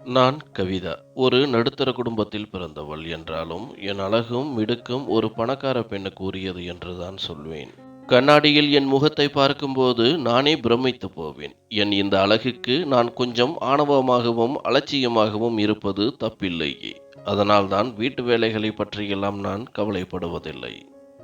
நான் கவிதா. ஒரு நடுத்தர குடும்பத்தில் பிறந்தவள் என்றாலும், என் அழகும், மிடுக்கும் ஒரு பணக்கார பெண்ணுக்கு உரியது என்றுதான் சொல்வேன். கண்ணாடியில் என் முகத்தை பார்க்கும்போது நானே பிரமித்துப் போவேன். என் இந்த அழகுக்கு நான் கொஞ்சம் ஆணவமாகவும், அலட்சியமாகவும் இருப்பது தப்பில்லையே. அதனால்தான் வீட்டு வேலைகளைப் பற்றியெல்லாம் நான் கவலைப்படுவதில்லை.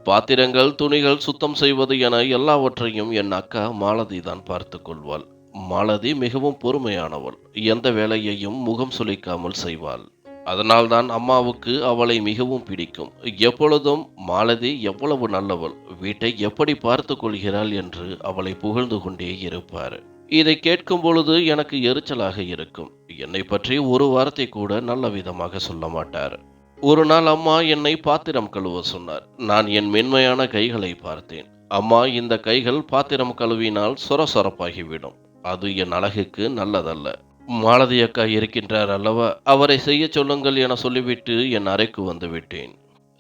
பாத்திரங்கள், துணிகள் சுத்தம் செய்வது என எல்லாவற்றையும் என் அக்கா மாலதி தான் பார்த்துக் கொள்வாள். மாலதி மிகவும் பொறுமையானவள். எந்த வேலையையும் முகம் சுளிக்காமல் செய்வாள். அதனால்தான் அம்மாவுக்கு அவளை மிகவும் பிடிக்கும். எப்பொழுதும் மாலதி எவ்வளவு நல்லவள், வீட்டை எப்படி பார்த்துக் கொள்கிறாள் என்று அவளை புகழ்ந்து கொண்டே இருப்பார். இதை கேட்கும் பொழுது எனக்கு எரிச்சலாக இருக்கும். என்னை பற்றி ஒரு வார்த்தை கூட நல்ல விதமாக சொல்ல மாட்டார். ஒரு நாள் அம்மா என்னை பாத்திரம் கழுவ சொன்னார். நான் என் மென்மையான கைகளை பார்த்தேன். அம்மா, இந்த கைகள் பாத்திரம் கழுவினால் சொரசொரப்பாகிவிடும். அது என் அழகுக்கு நல்லதல்ல. மாலதி அக்கா இருக்கின்றார் அல்லவா, அவரை செய்ய சொல்லுங்கள் என சொல்லிவிட்டு என் அறைக்கு வந்து விட்டேன்.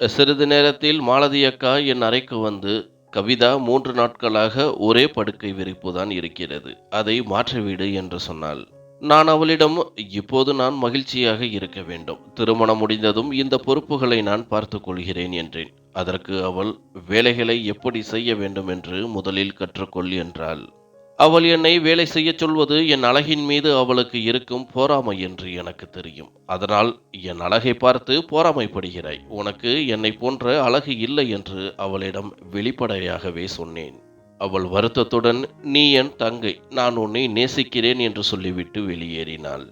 சிறிது நேரத்தில் மாலதி அக்கா என் அறைக்கு வந்து, கவிதா, 3 நாட்களாக ஒரே படுக்கை விரிப்புதான் இருக்கிறது, அதை மாற்றிவிடு என்று சொன்னாள். நான் அவளிடம், இப்போது நான் மகிழ்ச்சியாக இருக்க வேண்டும், திருமணம் முடிந்ததும் இந்த பொறுப்புகளை நான் பார்த்துக் கொள்கிறேன் என்றேன். அதற்கு அவள், வேலைகளை எப்படி செய்ய வேண்டும் என்று முதலில் கற்றுக்கொள் என்றாள். அவள் என்னை வேலை செய்யச் சொல்வது என் அழகின் மீது அவளுக்கு இருக்கும் பொறாமை என்று எனக்கு தெரியும். அதனால், என் அழகை பார்த்து பொறாமைப்படுகிறாய், உனக்கு என்னை போன்ற அழகு இல்லை என்று அவளிடம் வெளிப்படையாகவே சொன்னேன். அவள் வருத்தத்துடன், நீ என் தங்கை, நான் உன்னை நேசிக்கிறேன் என்று சொல்லிவிட்டு வெளியேறினாள்.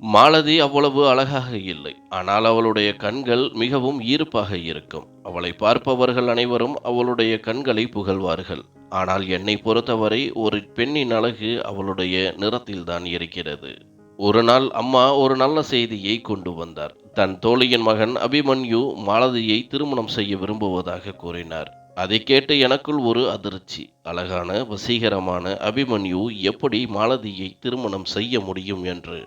மாலதி அவ்வளவு அழகாக இல்லை, ஆனால் அவளுடைய கண்கள் மிகவும் ஈர்ப்பாக இருக்கும். அவளை பார்ப்பவர்கள் அனைவரும் அவளுடைய கண்களை புகழ்வார்கள். ஆனால் என்னை பொறுத்தவரை ஒரு பெண்ணின் அழகு அவளுடைய நிறத்தில்தான் இருக்கிறது. ஒரு நாள் அம்மா ஒரு நல்ல செய்தியை கொண்டு வந்தார். தன் தோழியின் மகன் அபிமன்யு மாலதியை திருமணம் செய்ய விரும்புவதாக கூறினார். அதை கேட்டு எனக்குள் ஒரு அதிர்ச்சி. அழகான, வசீகரமான அபிமன்யு எப்படி மாலதியை திருமணம் செய்ய முடியும் என்று.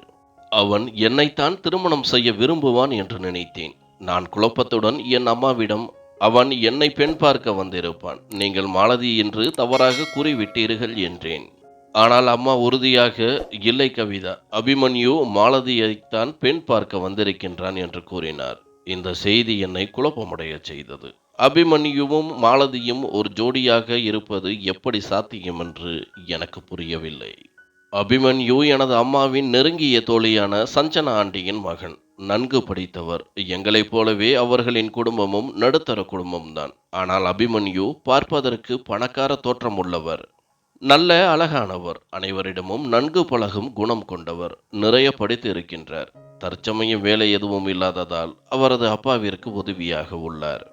அவன் என்னைத்தான் திருமணம் செய்ய விரும்புவான் என்று நினைத்தேன். நான் குழப்பத்துடன் என் அம்மாவிடம், அவன் என்னை பெண் பார்க்க வந்திருப்பான், நீங்கள் மாலதி என்று தவறாக கூறிவிட்டீர்கள் என்றேன். ஆனால் அம்மா உறுதியாக, இல்லை கவிதா, அபிமன்யு மாலதியைத்தான் பெண் பார்க்க வந்திருக்கின்றான் என்று கூறினார். இந்த செய்தி என்னை குழப்பமடைய செய்தது. அபிமன்யுவும் மாலதியும் ஒரு ஜோடியாக இருப்பது எப்படி சாத்தியம் என்று எனக்கு புரியவில்லை. அபிமன்யு எனது அம்மாவின் நெருங்கிய தோழியான சஞ்சனா ஆண்டியின் மகன். நன்கு படித்தவர். எங்களைப் போலவே அவர்களின் குடும்பமும் நடுத்தர குடும்பம்தான். ஆனால் அபிமன்யு பார்ப்பதற்கு பணக்கார தோற்றம் உள்ளவர். நல்ல அழகானவர். அனைவரிடமும் நன்கு பழகும் குணம் கொண்டவர். நிறைய படித்து இருக்கின்றார். தற்சமயம் வேலை எதுவும் இல்லாததால் அவரது அப்பாவிற்கு உதவியாக உள்ளார்.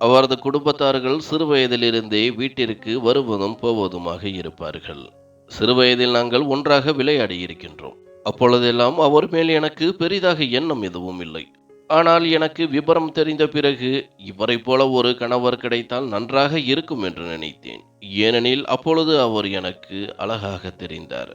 அவரது குடும்பத்தார்கள் சிறுவயதிலிருந்தே வீட்டிற்கு வருவதும் போவதுமாக இருப்பார்கள். சிறுவயதில் நாங்கள் ஒன்றாக விளையாடி இருக்கின்றோம். அப்பொழுதெல்லாம் அவர் மேல் எனக்கு பெரிதாக எண்ணம் எதுவும் இல்லை. ஆனால் எனக்கு விபரம் தெரிந்த பிறகு, இவரை போல ஒரு கணவர் கிடைத்தால் நன்றாக இருக்கும் என்று நினைத்தேன். ஏனெனில் அப்பொழுது அவர் எனக்கு அழகாக தெரிந்தார்.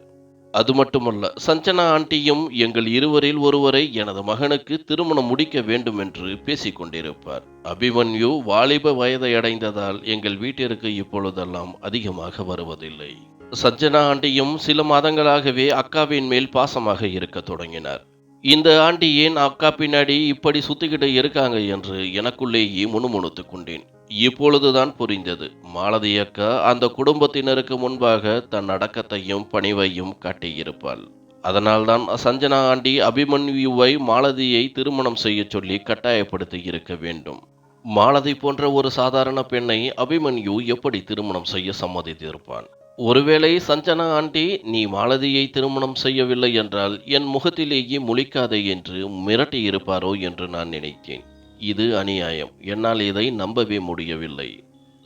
அது மட்டுமல்ல, சஞ்சனா ஆண்டியும் எங்கள் இருவரில் ஒருவரை எனது மகனுக்கு திருமணம் முடிக்க வேண்டும் என்று பேசிக் கொண்டிருப்பார். அபிமன்யு வாலிப வயதை அடைந்ததால் எங்கள் வீட்டிற்கு இப்பொழுதெல்லாம் அதிகமாக வருவதில்லை. சஞ்சனா ஆண்டியும் சில மாதங்களாகவே அக்காவின் மேல் பாசமாக இருக்க தொடங்கினார். இந்த ஆண்டி ஏன் அக்கா பின்னாடி இப்படி சுத்திக்கிட்டு இருக்காங்க என்று எனக்குள்ளேயே முணுமுணுத்துக் கொண்டேன். இப்பொழுதுதான் புரிந்தது. மாலதி அக்கா அந்த குடும்பத்தினருக்கு முன்பாக தன் அடக்கத்தையும் பணிவையும் காட்டியிருப்பாள். அதனால்தான் சஞ்சனா ஆண்டி அபிமன்யுவை மாலதியை திருமணம் செய்ய சொல்லி கட்டாயப்படுத்தி இருக்க வேண்டும். மாலதி போன்ற ஒரு சாதாரண பெண்ணை அபிமன்யு எப்படி திருமணம் செய்ய சம்மதித்திருப்பான்? ஒருவேளை சஞ்சனா ஆண்டி, நீ மாலதியை திருமணம் செய்யவில்லை என்றால் என் முகத்திலேயே முழிக்காதே என்று மிரட்டி இருப்பாரோ என்று நான் நினைத்தேன். இது அநியாயம். என்னால் இதை நம்பவே முடியவில்லை.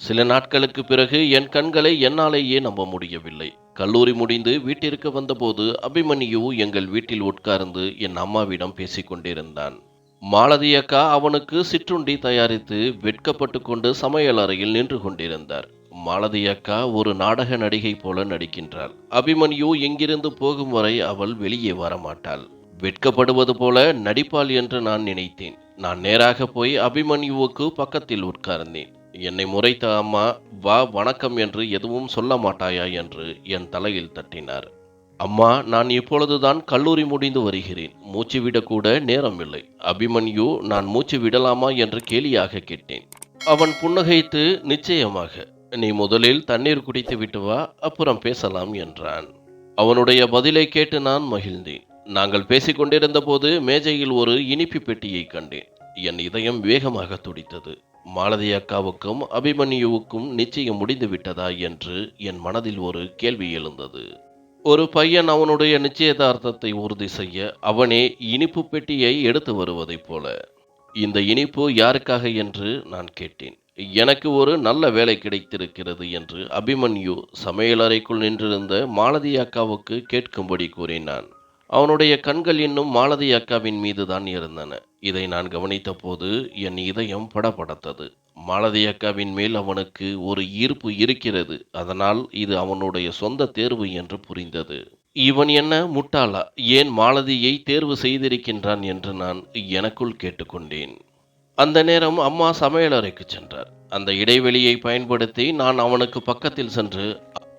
சில நாட்களுக்கு பிறகு என் கண்களை என்னாலேயே நம்ப முடியவில்லை. கல்லூரி முடிந்து வீட்டிற்கு வந்தபோது அபிமன்யு எங்கள் வீட்டில் உட்கார்ந்து என் அம்மாவிடம் பேசிக் கொண்டிருந்தான். மாலதி அக்கா அவனுக்கு சிற்றுண்டி தயாரித்து வெட்கப்பட்டு கொண்டு சமையல் அறையில் நின்று கொண்டிருந்தார். மாலதி அக்கா ஒரு நாடக நடிகை போல நடிக்கின்றாள். அபிமன்யு எங்கிருந்து போகும் வரை அவள் வெளியே வரமாட்டாள். வெட்கப்படுவது போல நடிப்பாள் என்று நான் நினைத்தேன். நான் நேராக போய் அபிமன்யுவுக்கு பக்கத்தில் உட்கார்ந்தேன். என்னை முறைத்த அம்மா, வா, வணக்கம் என்று எதுவும் சொல்ல மாட்டாயா என்று என் தலையில் தட்டினார். அம்மா, நான் இப்பொழுதுதான் கல்லூரி முடிந்து வருகிறேன். மூச்சு விடக்கூட நேரமில்லை. அபிமன்யு, நான் மூச்சு விடலாமா என்று கேலியாக கேட்டேன். அவன் புன்னகைத்து, நிச்சயமாக. நீ முதலில் தண்ணீர் குடித்து விட்டு வா, அப்புறம் பேசலாம் என்றான். அவனுடைய பதிலை கேட்டு நான் மகிழ்ந்தேன். நாங்கள் பேசிக் கொண்டிருந்தபோது மேஜையில் ஒரு இனிப்பு பெட்டியை கண்டேன். என் இதயம் வேகமாக துடித்தது. மாலதி அக்காவுக்கும் அபிமன்யுவுக்கும் நிச்சயம் முடிந்து விட்டதா என்று என் மனதில் ஒரு கேள்வி எழுந்தது. ஒரு பையன் அவனுடைய நிச்சயதார்த்தத்தை உறுதி செய்ய அவனே இனிப்பு பெட்டியை எடுத்து வருவதைப் போல. இந்த இனிப்பு யாருக்காக என்று நான் கேட்டேன். எனக்கு ஒரு நல்ல வேலை கிடைத்திருக்கிறது என்று அபிமன்யு சமையலறைக்குள் நின்றிருந்த மாலதி அக்காவுக்கு கேட்கும்படி கூறினான். அவனுடைய கண்கள் இன்னும் மாலதி அக்காவின் மீதுதான் இருந்தன. இதை நான் கவனித்தபோது என் இதயம் படபடத்தது. மாலதி அக்காவின் மேல் அவனுக்கு ஒரு ஈர்ப்பு இருக்கிறது. அதனால் இது அவனுடைய சொந்த தேர்வு என்று புரிந்தது. இவன் என்ன முட்டாளா? ஏன் மாலதியை தேர்வு செய்திருக்கின்றான் என்று நான் எனக்குள் கேட்டுக்கொண்டேன். அந்த நேரம் அம்மா சமையலறைக்கு சென்றார். அந்த இடைவெளியை பயன்படுத்தி நான் அவனுக்கு பக்கத்தில் சென்று,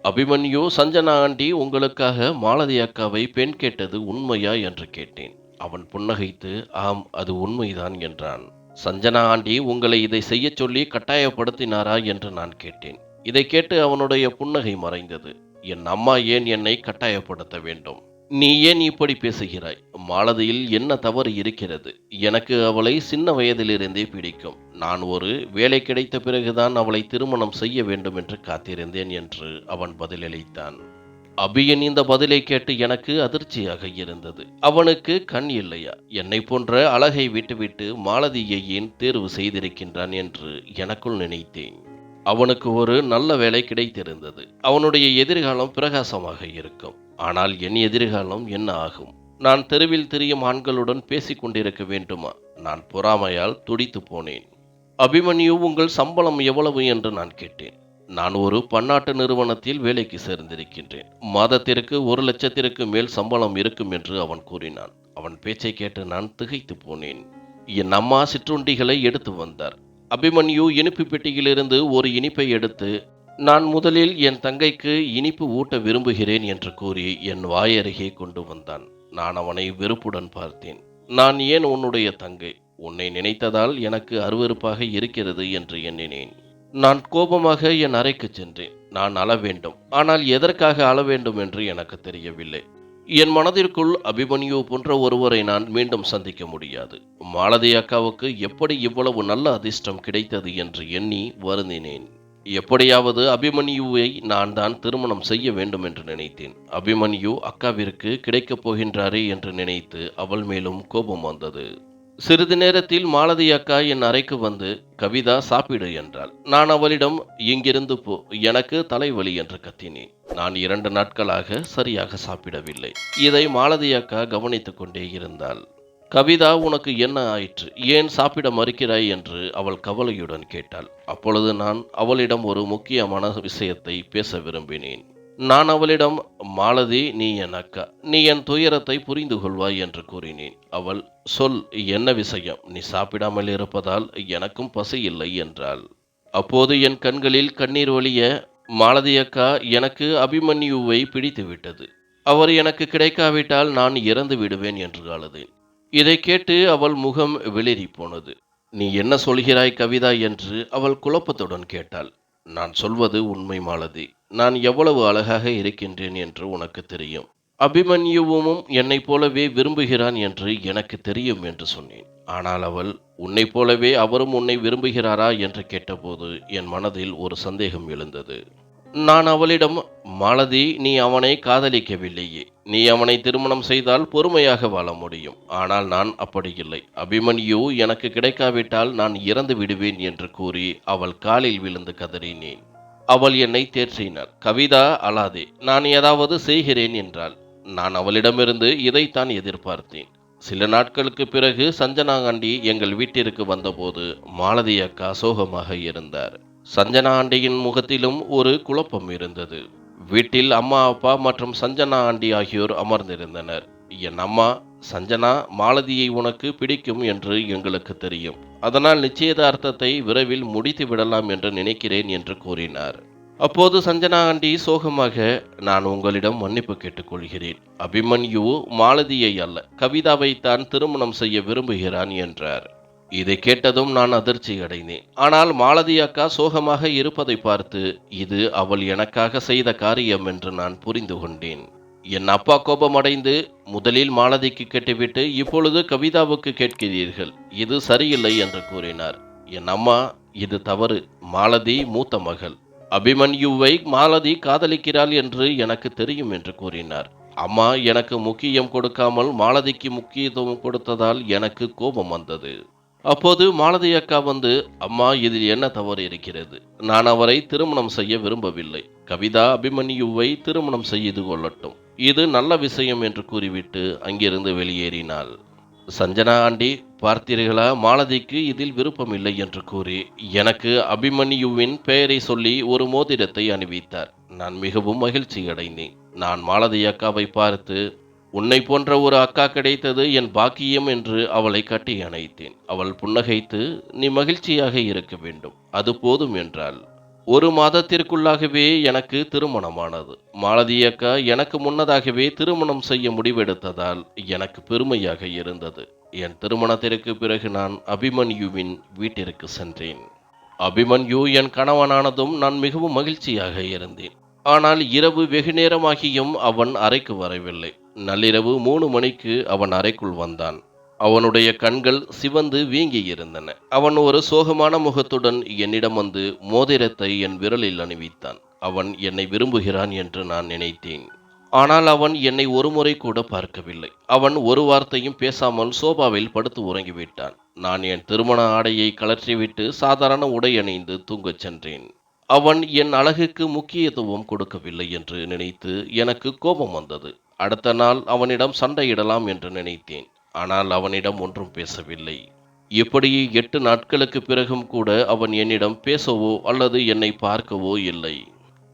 அபிமன்யு, சஞ்சனா ஆண்டி உங்களுக்காக மாலதி அக்காவை பெண் கேட்டது உண்மையா என்று கேட்டேன். அவன் புன்னகைத்து, ஆம், அது உண்மைதான் என்றான். சஞ்சனா ஆண்டி உங்களை இதை செய்யச் சொல்லி கட்டாயப்படுத்தினாரா என்று நான் கேட்டேன். இதை கேட்டு அவனுடைய புன்னகை மறைந்தது. என் அம்மா ஏன் என்னை கட்டாயப்படுத்த வேண்டும்? நீ ஏன் இப்படி பேசுகிறாய்? மாலதியில் என்ன தவறு இருக்கிறது? எனக்கு அவளை சின்ன வயதிலிருந்தே பிடிக்கும். நான் ஒரு வேலை கிடைத்த பிறகுதான் அவளை திருமணம் செய்ய வேண்டும் என்று காத்திருந்தேன் என்று அவன் பதிலளித்தான். அபியின் இந்த பதிலை கேட்டு எனக்கு அதிர்ச்சியாக இருந்தது. அவனுக்கு கண் இல்லையா? என்னை போன்ற அழகை விட்டுவிட்டு மாலதியை ஏன் தேர்வு செய்திருக்கின்றான் என்று எனக்குள் நினைத்தேன். அவனுக்கு ஒரு நல்ல வேலை கிடைத்திருந்தது. அவனுடைய எதிர்காலம் பிரகாசமாக இருக்கும். ஆனால் என் எதிர்காலம் என்ன ஆகும்? நான் தெருவில் திரியும் ஆண்களுடன் பேசிக் கொண்டிருக்க வேண்டுமா? நான் பொறாமையால் துடித்து போனேன். அபிமன்யு, உங்கள் சம்பளம் எவ்வளவு என்று நான் கேட்டேன். நான் ஒரு பன்னாட்டு நிறுவனத்தில் வேலைக்கு சேர்ந்திருக்கின்றேன். மாதத்திற்கு 1,00,000க்கு மேல் சம்பளம் இருக்கும் என்று அவன் கூறினான். அவன் பேச்சை கேட்டு நான் திகைத்து போனேன். என் அம்மா சிற்றுண்டிகளை எடுத்து வந்தார். அபிமன்யு இனிப்பு பெட்டியிலிருந்து ஒரு இனிப்பை எடுத்து, நான் முதலில் என் தங்கைக்கு இனிப்பு ஊட்ட விரும்புகிறேன் என்று கூறி என் வாயருகே கொண்டு வந்தான். நான் அவனை வெறுப்புடன் பார்த்தேன். நான் ஏன் உன்னுடைய தங்கை? உன்னை நினைத்ததால் எனக்கு அருவருப்பாக இருக்கிறது என்று எண்ணினேன். நான் கோபமாக என் அறைக்கு சென்றேன். நான் அழ வேண்டும். ஆனால் எதற்காக அழ வேண்டும் என்று எனக்கு தெரியவில்லை. என் மனதிற்குள் அபிமன்யு போன்ற ஒருவரை நான் மீண்டும் சந்திக்க முடியாது. மாலதி அக்காவுக்கு எப்படி இவ்வளவு நல்ல அதிர்ஷ்டம் கிடைத்தது என்று எண்ணி வருந்தினேன். எப்படியாவது அபிமன்யுவை நான் தான் திருமணம் செய்ய வேண்டும் என்று நினைத்தேன். அபிமன்யு அக்காவிற்கு கிடைக்கப் போகின்றாரே என்று நினைத்து அவள் மேலும் கோபம் வந்தது. சிறிது நேரத்தில் மாலதி அக்கா என் அறைக்கு வந்து, கவிதா, சாப்பிடு என்றாள். நான் அவளிடம், இங்கிருந்து போ, எனக்கு தலைவலி என்று கத்தினேன். நான் 2 நாட்களாக சரியாக சாப்பிடவில்லை. இதை மாலதி அக்கா கவனித்துக் கொண்டே இருந்தாள். கவிதா, உனக்கு என்ன ஆயிற்று? ஏன் சாப்பிட மறுக்கிறாய் என்று அவள் கவலையுடன் கேட்டாள். அப்பொழுது நான் அவளிடம் ஒரு முக்கியமான விஷயத்தை பேச விரும்பினேன். நான் அவளிடம், மாலதி, நீ என் அக்கா, நீ என் துயரத்தை புரிந்து கொள்வாய் என்று கூறினேன். அவள், சொல், என்ன விஷயம்? நீ சாப்பிடாமல் இருப்பதால் எனக்கும் பசி இல்லை என்றாள். அப்போது என் கண்களில் கண்ணீர் வழிய, மாலதி அக்கா, எனக்கு அபிமன்யுவை பிடித்து விட்டது. அவர் எனக்கு கிடைக்காவிட்டால் நான் இறந்து விடுவேன் என்று அழுதேன். இதை கேட்டு அவள் முகம் வெளிரி போனது. நீ என்ன சொல்கிறாய் கவிதா என்று அவள் குழப்பத்துடன் கேட்டாள். நான் சொல்வது உண்மை மாலதி. நான் எவ்வளவு அழகாக இருக்கின்றேன் என்று உனக்கு தெரியும். அபிமன்யுவும் என்னைப் போலவே விரும்புகிறான் என்று எனக்கு தெரியும் என்று சொன்னேன். ஆனால் அவள், உன்னைப் போலவே அவரும் உன்னை விரும்புகிறாரா என்று கேட்டபோது என் மனதில் ஒரு சந்தேகம் எழுந்தது. நான் அவளிடம், மாலதி, நீ அவனை காதலிக்கவில்லையே. நீ அவனை திருமணம் செய்தால் பொறுமையாக வாழ முடியும். ஆனால் நான் அப்படி இல்லை. அபிமன்யு எனக்கு கிடைக்காவிட்டால் நான் இறந்து விடுவேன் என்று கூறி அவள் காலில் விழுந்து கதறினேன். அவள் என்னை தேற்றினாள். கவிதா, அழாதே, நான் ஏதாவது செய்கிறேன் என்றாள். நான் அவளிடமிருந்து இதைத்தான் எதிர்பார்த்தேன். சில நாட்களுக்கு பிறகு சஞ்சனா ஆண்டி எங்கள் வீட்டிற்கு வந்தபோது மாலதி அக்கா சோகமாக இருந்தார். சஞ்சனா ஆண்டியின் முகத்திலும் ஒரு குழப்பம் இருந்தது. வீட்டில் அம்மா, அப்பா மற்றும் சஞ்சனா ஆண்டி ஆகியோர் அமர்ந்திருந்தனர். என் அம்மா, சஞ்சனா, மாலதியை உனக்கு பிடிக்கும் என்று எங்களுக்கு தெரியும். அதனால் நிச்சயதார்த்தத்தை விரைவில் முடித்து விடலாம் என்று நினைக்கிறேன் என்று கூறினார். அப்போது சஞ்சனா ஆண்டி சோகமாக, நான் உங்களிடம் மன்னிப்பு கேட்டுக்கொள்கிறேன். அபிமன்யு மாலதியை அல்ல, கவிதாவைத்தான் திருமணம் செய்ய விரும்புகிறான் என்றார். இதை கேட்டதும் நான் அதிர்ச்சி அடைந்தேன். ஆனால் மாலதி அக்கா சோகமாக இருப்பதை பார்த்து, இது அவள் எனக்காக செய்த காரியம் என்று நான் புரிந்து கொண்டேன். என் அப்பா கோபமடைந்து, முதலில் மாலதிக்கு கேட்டுவிட்டு இப்பொழுது கவிதாவுக்கு கேட்கிறீர்கள், இது சரியில்லை என்று கூறினார். என் அம்மா, இது தவறு. மாலதி மூத்த மகள். அபிமன்யுவை மாலதி காதலிக்கிறாள் என்று எனக்கு தெரியும் என்று கூறினார். அம்மா எனக்கு முக்கியம் கொடுக்காமல் மாலதிக்கு முக்கியத்துவம் கொடுத்ததால் எனக்கு கோபம் வந்தது. அப்போது மாலதி அக்கா வந்து, அம்மா இதில் என்ன தவறு இருக்கிறது? நான் அவரை திருமணம் செய்ய விரும்பவில்லை. கவிதா அபிமன்யுவை திருமணம் செய்து கொள்ளட்டும். இது நல்ல விஷயம் என்று கூறிவிட்டு அங்கிருந்து வெளியேறினாள். சஞ்சனா ஆண்டி, பார்த்தீர்களா, மாலதிக்கு இதில் விருப்பமில்லை என்று கூறி எனக்கு அபிமன்யுவின் பெயரை சொல்லி ஒரு மோதிரத்தை அணிவித்தார். நான் மிகவும் மகிழ்ச்சி அடைந்தேன். நான் மாலதி அக்காவை பார்த்து, உன்னை போன்ற ஒரு அக்கா கிடைத்தது என் பாக்கியம் என்று அவளை கட்டி அணைத்தேன். அவள் புன்னகைத்து, நீ மகிழ்ச்சியாக இருக்க வேண்டும், அது போதும் என்றாள். ஒரு மாதத்திற்குள்ளாகவே எனக்கு திருமணமானது. மாலதி அக்கா எனக்கு முன்னதாகவே திருமணம் செய்ய முடிவெடுத்ததால் எனக்கு பெருமையாக இருந்தது. என் திருமணத்திற்கு பிறகு நான் அபிமன்யுவின் வீட்டிற்கு சென்றேன். அபிமன்யு என் கணவனானதும் நான் மிகவும் மகிழ்ச்சியாக இருந்தேன். ஆனால் இரவு வெகு நேரமாகியும் அவன் அறைக்கு வரவில்லை. நள்ளிரவு 3 மணிக்கு அவன் அறைக்குள் வந்தான். அவனுடைய கண்கள் சிவந்து வீங்கி இருந்தன. அவன் ஒரு சோகமான முகத்துடன் என்னிடம் வந்து மோதிரத்தை என் விரலில் அணிவித்தான். அவன் என்னை விரும்புகிறான் என்று நான் நினைத்தேன். ஆனால் அவன் என்னை ஒருமுறை கூட பார்க்கவில்லை. அவன் ஒரு வார்த்தையும் பேசாமல் சோபாவில் படுத்து உறங்கிவிட்டான். நான் என் திருமண ஆடையை கழற்றிவிட்டு சாதாரண உடை அணிந்து தூங்கச் சென்றேன். அவன் என் அழகுக்கு முக்கியத்துவம் கொடுக்கவில்லை என்று நினைத்து எனக்கு கோபம் வந்தது. அடுத்த நாள் அவனிடம் சண்டையிடலாம் என்று நினைத்தேன். ஆனால் அவனிடம் ஒன்றும் பேசவில்லை. இப்படி 8 நாட்களுக்கு பிறகும் கூட அவன் என்னிடம் பேசவோ அல்லது என்னை பார்க்கவோ இல்லை.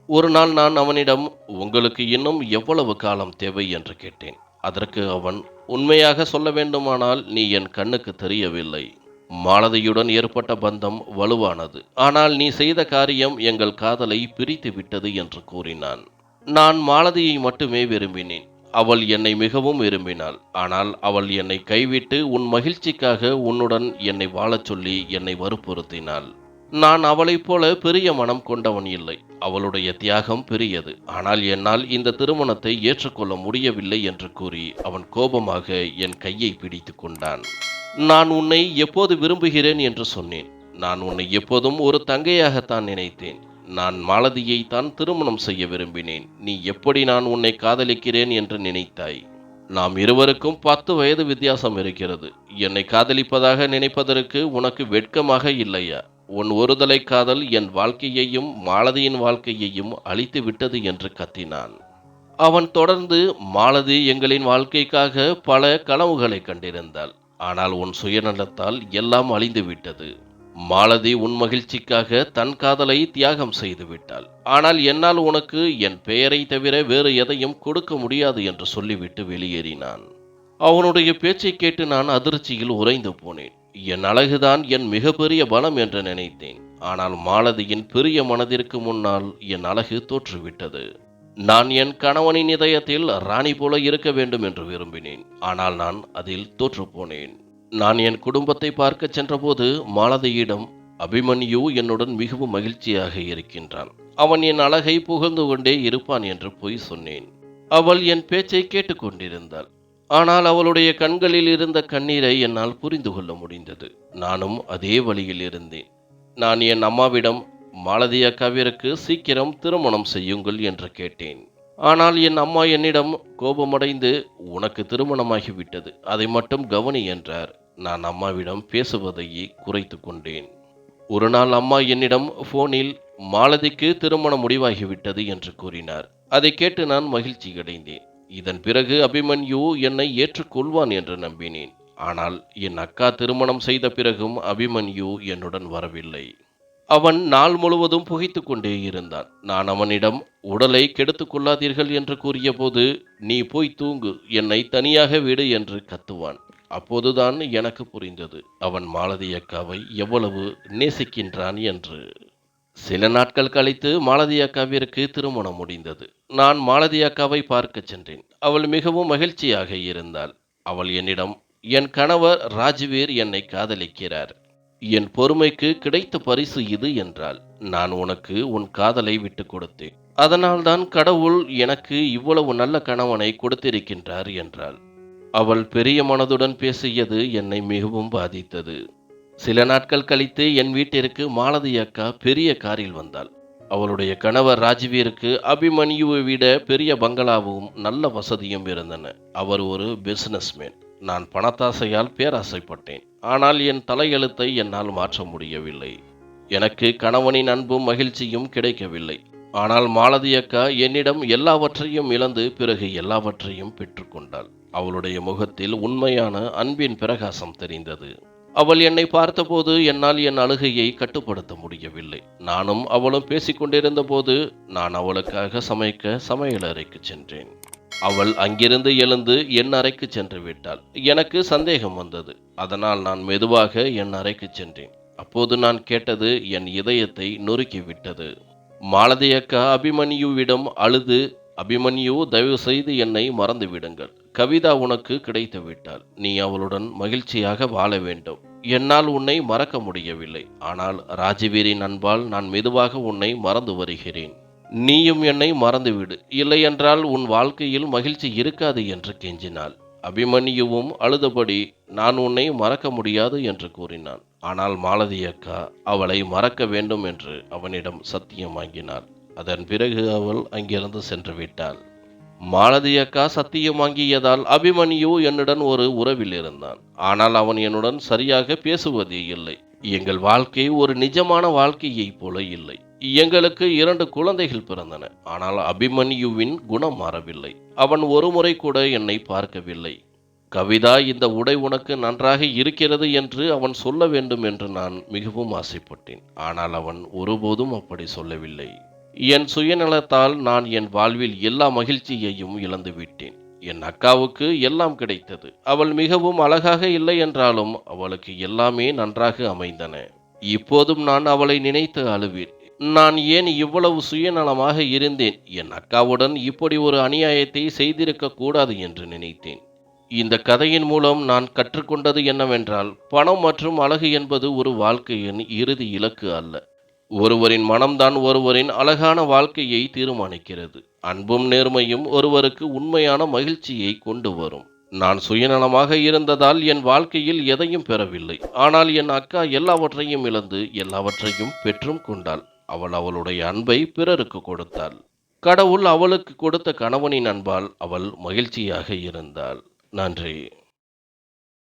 ஒரு நாள் நான் அவனிடம், உங்களுக்கு இன்னும் எவ்வளவு காலம் தேவை என்று கேட்டேன். அதற்கு அவன், உண்மையாக சொல்ல வேண்டுமானால் நீ என் கண்ணுக்கு தெரியவில்லை. மாலதியுடன் ஏற்பட்ட பந்தம் வலுவானது. ஆனால் நீ செய்த காரியம் எங்கள் காதலை பிரித்து விட்டது என்று கூறினான். நான் மாலதியை மட்டுமே விரும்பினேன். அவள் என்னை மிகவும் விரும்பினாள். ஆனால் அவள் என்னை கைவிட்டு உன் மகிழ்ச்சிக்காக உன்னுடன் என்னை வாழச் சொல்லி என்னை வற்புறுத்தினாள். நான் அவளைப் போல பெரிய மனம் கொண்டவன் இல்லை. அவளுடைய தியாகம் பெரியது. ஆனால் என்னால் இந்த திருமணத்தை ஏற்றுக்கொள்ள முடியவில்லை என்று கூறி அவன் கோபமாக என் கையை பிடித்து கொண்டான். நான் உன்னை எப்போது விரும்புகிறேன் என்று சொன்னேன். நான் உன்னை எப்போதும் ஒரு தங்கையாகத்தான் நினைத்தேன். நான் மாலதியை தான் திருமணம் செய்ய விரும்பினேன். நீ எப்படி நான் உன்னை காதலிக்கிறேன் என்று நினைத்தாய்? நாம் இருவருக்கும் 10 வயது வித்தியாசம் இருக்கிறது. என்னை காதலிப்பதாக நினைப்பதற்கு உனக்கு வெட்கமாக இல்லையா? உன் ஒருதலை காதல் என் வாழ்க்கையையும் மாலதியின் வாழ்க்கையையும் அழித்து விட்டது என்று கத்தினான். அவன் தொடர்ந்து, மாலதி எங்களின் வாழ்க்கைக்காக பல கனவுகளை கண்டிருந்தாள். ஆனால் உன் சுயநலத்தால் எல்லாம் அழிந்து விட்டது. மாலதி உன் மகிழ்ச்சிக்காக தன் காதலை தியாகம் செய்து விட்டாள். ஆனால் என்னால் உனக்கு என் பெயரை தவிர வேறு எதையும் கொடுக்க முடியாது என்று சொல்லிவிட்டு வெளியேறினான். அவனுடைய பேச்சை கேட்டு நான் அதிர்ச்சியில் உறைந்து போனேன். என் அழகுதான் என் மிகப்பெரிய பலம் என்று நினைத்தேன். ஆனால் மாலதியின் பெரிய மனதிற்கு முன்னால் என் அழகு தோற்றுவிட்டது. நான் என் கணவனின் இதயத்தில் ராணி போல இருக்க வேண்டும் என்று விரும்பினேன். ஆனால் நான் அதில் தோற்றுப்போனேன். நான் என் குடும்பத்தை பார்க்க சென்றபோது மாலதியிடம், அபிமன்யு என்னுடன் மிகவும் மகிழ்ச்சியாக இருக்கின்றான், அவன் என் அழகை புகழ்ந்து கொண்டே இருப்பான் என்று பொய் சொன்னேன். அவள் என் பேச்சை கேட்டுக்கொண்டிருந்தாள். ஆனால் அவளுடைய கண்களில் இருந்த கண்ணீரை என்னால் புரிந்து கொள்ள முடிந்தது. நானும் அதே வழியில் இருந்தேன். நான் என் அம்மாவிடம், மாலதி அக்காவிற்கு சீக்கிரம் திருமணம் செய்யுங்கள் என்று கேட்டேன். ஆனால் என் அம்மா என்னிடம் கோபமடைந்து, உனக்கு திருமணமாகிவிட்டது, அதை மட்டும் கவனி என்றார். நான் அம்மாவிடம் பேசுவதையே குறைத்து கொண்டேன். ஒரு நாள் அம்மா என்னிடம் போனில், மாலதிக்கு திருமணம் முடிவாகிவிட்டது என்று கூறினார். அதை கேட்டு நான் மகிழ்ச்சி அடைந்தேன். இதன் பிறகு அபிமன்யு என்னை ஏற்றுக்கொள்வான் என்று நம்பினேன். ஆனால் என் அக்கா திருமணம் செய்த பிறகும் அபிமன்யு என்னுடன் வரவில்லை. அவன் நாள் முழுவதும் புகைத்து கொண்டே இருந்தான். நான் அவனிடம், உடலை கெடுத்துக் கொள்ளாதீர்கள் என்று கூறியபோது, நீ போய் தூங்கு, என்னை தனியாக விடு என்று கத்துவான். அப்போதுதான் எனக்கு புரிந்தது அவன் மாலதி அக்காவை எவ்வளவு நேசிக்கின்றான் என்று. சில நாட்கள் கழித்து மாலதி அக்காவிற்கு திருமணம் முடிந்தது. நான் மாலதி அக்காவை பார்க்கச் சென்றேன். அவள் மிகவும் மகிழ்ச்சியாக இருந்தாள். அவள் என்னிடம், என் கணவர் ராஜ்வீர் என்னை காதலிக்கிறார். என் பொறுமைக்கு கிடைத்த பரிசு இது என்றாள். நான் உனக்கு உன் காதலை விட்டுக் கொடுத்தேன். அதனால்தான் கடவுள் எனக்கு இவ்வளவு நல்ல கணவனை கொடுத்திருக்கின்றார் என்றாள். அவள் பெரிய மனதுடன் பேசியது என்னை மிகவும் பாதித்தது. சில நாட்கள் கழித்து என் வீட்டிற்கு மாலதி அக்கா பெரிய காரில் வந்தாள். அவளுடைய கணவர் ராஜ்வீருக்கு அபிமன்யுவை விட பெரிய பங்களாவும் நல்ல வசதியும் இருந்தன. அவர் ஒரு பிசினஸ்மேன். நான் பணத்தாசையால் பேராசைப்பட்டேன். ஆனால் என் தலையெழுத்தை என்னால் மாற்ற முடியவில்லை. எனக்கு கணவனின் அன்பும் மகிழ்ச்சியும் கிடைக்கவில்லை. ஆனால் மாலதி அக்கா என்னிடம் எல்லாவற்றையும் இழந்து பிறகு எல்லாவற்றையும் பெற்றுக்கொண்டாள். அவளுடைய முகத்தில் உண்மையான அன்பின் பிரகாசம் தெரிந்தது. அவள் என்னை பார்த்தபோது என்னால் என் அழுகையை கட்டுப்படுத்த முடியவில்லை. நானும் அவளும் பேசிக்கொண்டிருந்த போது நான் அவளுக்காக சமைக்க சமையலறைக்கு சென்றேன். அவள் அங்கிருந்து எழுந்து என் அறைக்கு சென்று விட்டாள். எனக்கு சந்தேகம் வந்தது. அதனால் நான் மெதுவாக என் அறைக்கு சென்றேன். அப்போது நான் கேட்டது என் இதயத்தை நொறுக்கிவிட்டது. மாலதி அக்கா அபிமன்யுவிடம் அழுது, அபிமன்யு, தயவு செய்து என்னை மறந்து விடுங்கள். கவிதா உனக்கு கிடைத்து விட்டாள். நீ அவளுடன் மகிழ்ச்சியாக வாழ வேண்டும். என்னால் உன்னை மறக்க முடியவில்லை. ஆனால் ராஜவீரின் அன்பால் நான் மெதுவாக உன்னை மறந்து வருகிறேன். நீயும் என்னை மறந்துவிடு. இல்லையென்றால் உன் வாழ்க்கையில் மகிழ்ச்சி இருக்காது என்று கெஞ்சினாள். அபிமன்யுவும் அழுதபடி நான் உன்னை மறக்க முடியாது என்று கூறினான். ஆனால் மாலதி அக்கா அவளை மறக்க வேண்டும் என்று அவனிடம் சத்தியம் வாங்கினாள். அதன் பிறகு அவள் அங்கிருந்து சென்று விட்டாள். மாலதி அக்கா சத்தியம் வாங்கியதால் அபிமன்யு என்னுடன் ஒரு உறவில் இருந்தான். ஆனால் அவன் என்னுடன் சரியாக பேசுவதே இல்லை. எங்கள் வாழ்க்கை ஒரு நிஜமான வாழ்க்கையைப் போல இல்லை. எங்களுக்கு 2 குழந்தைகள் பிறந்தன. ஆனால் அபிமன்யுவின் குணம் மாறவில்லை. அவன் ஒருமுறை கூட என்னை பார்க்கவில்லை. கவிதா, இந்த உடை உனக்கு நன்றாக இருக்கிறது என்று அவன் சொல்ல வேண்டும் என்று நான் மிகவும் ஆசைப்பட்டேன். ஆனால் அவன் ஒருபோதும் அப்படி சொல்லவில்லை. என் சுயநலத்தால் நான் என் வாழ்வில் எல்லா மகிழ்ச்சியையும் இழந்துவிட்டேன். என் அக்காவுக்கு எல்லாம் கிடைத்தது. அவள் மிகவும் அழகாக இல்லை என்றாலும் அவளுக்கு எல்லாமே நன்றாக அமைந்தன. இப்போதும் நான் அவளை நினைத்து அழுவேன். நான் ஏன் இவ்வளவு சுயநலமாக இருந்தேன்? என் அக்காவுடன் இப்படி ஒரு அநியாயத்தை செய்திருக்க கூடாது என்று நினைத்தேன். இந்த கதையின் மூலம் நான் கற்றுக்கொண்டது என்னவென்றால், பணம் மற்றும் அழகு என்பது ஒரு வாழ்க்கையின் இறுதி இலக்கு அல்ல. ஒருவரின் மனம்தான் ஒருவரின் அழகான வாழ்க்கையை தீர்மானிக்கிறது. அன்பும் நேர்மையும் ஒருவருக்கு உண்மையான மகிழ்ச்சியை கொண்டு வரும். நான் சுயநலமாக இருந்ததால் என் வாழ்க்கையில் எதையும் பெறவில்லை. ஆனால் என் அக்கா எல்லாவற்றையும் இழந்து எல்லாவற்றையும் பெற்றும் கொண்டாள். அவள் அவளுடைய அன்பை பிறருக்கு கொடுத்தாள். கடவுள் அவளுக்கு கொடுத்த கணவனின் அன்பால் அவள் மகிழ்ச்சியாக இருந்தாள். நன்றி.